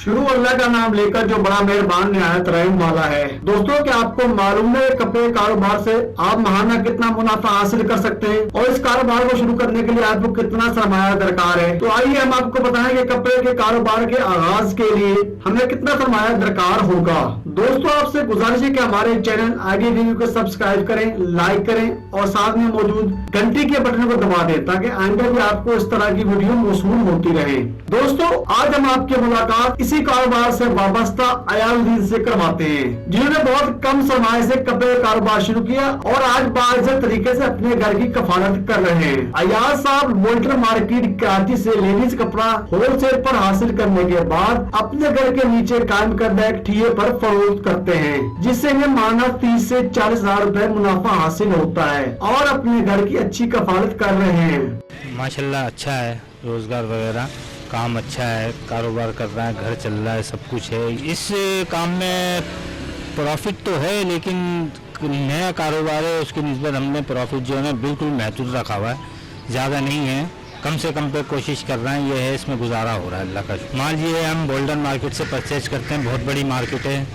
शुरू अल्लाह का नाम लेकर जो बड़ा मेहरबान निहायत रहम वाला है। दोस्तों, क्या आपको मालूम है कपड़े के कारोबार से आप महाना कितना मुनाफा हासिल कर सकते हैं और इस कारोबार को शुरू करने के लिए आपको कितना सरमाया दरकार है। तो आइए हम आपको बताएं कि कपड़े के कारोबार के आगाज के लिए हमें कितना सरमाया दरकार होगा। दोस्तों, आपसे गुजारिश है कि हमारे चैनल आईडी रिव्यू को सब्सक्राइब करें, लाइक करें और साथ में मौजूद घंटी के बटन को दबा दें ताकि आइंदा भी आपको इस तरह की वीडियो मौसूल होती रहे। दोस्तों, आज हम आपकी मुलाकात इसी कारोबार से वाबस्ता अयालुद्दीन से करवाते हैं, जिन्होंने बहुत कम सरमाए से कपड़े का कारोबार शुरू किया और आज बाइज्जत तरीके से अपने घर की कफालत कर रहे हैं। अयाज साहब बोल्टर मार्केट कराची से लेडीज कपड़ा होलसेल पर हासिल करने के बाद अपने घर के नीचे कायम करदा एक ठिये पर फरोख्त करते हैं, जिससे इन्हें माना 30 से 40 हजार रुपए मुनाफा हासिल होता है और अपने घर की अच्छी कफालत कर रहे हैं। माशाल्लाह अच्छा है, रोजगार वगैरह काम अच्छा है, कारोबार कर रहा है, घर चल रहा है, सब कुछ है। इस काम में प्रॉफिट तो है, लेकिन नया कारोबार है, उसकी निस्बत हमने प्रॉफिट जो है ना बिल्कुल महदूद रखा हुआ है, ज़्यादा नहीं है, कम से कम पे कोशिश कर रहे हैं। ये है, इसमें गुजारा हो रहा है अल्लाह का। माल ये हम बोल्डन मार्केट से परचेज करते हैं, बहुत बड़ी मार्केट है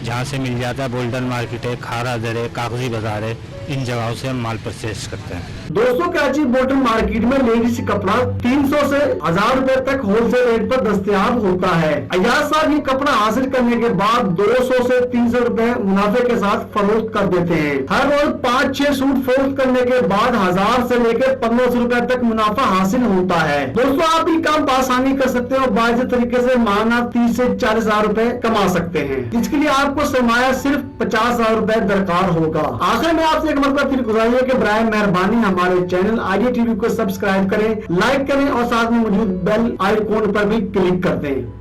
जहाँ से मिल जाता है। बोल्डन मार्केट है, खारा दर है, कागजी बाजार है, इन जगहों से हम माल परचेज करते हैं। दोस्तों, कराची बोल्डन मार्केट में लेडीज कपड़ा 300 से 1000 रुपए तक होलसेल रेट पर दस्तयाब होता है। अयाज साहब ये कपड़ा हासिल करने के बाद 200 से 300 रुपए मुनाफे के साथ फरोख्त कर देते हैं। हर रोज 5-6 सूट फरोख्त करने के बाद 1000 से लेकर 1500 रुपए तक मुनाफा हासिल होता है। दोस्तों, आप ये काम आसानी कर सकते हैं और बाइज्जत तरीके से माना 30 से 40 हजार रुपए कमा सकते हैं। इसके लिए आपको सरमाया सिर्फ 50 हजार रुपए दरकार होगा। आखिर में आपसे एक मरतबा फिर गुजारिश है कि बराए मेहरबानी हमारे चैनल आईडी टीवी को सब्सक्राइब करें, लाइक करें और साथ में मौजूद बेल आइकॉन पर भी क्लिक कर दें।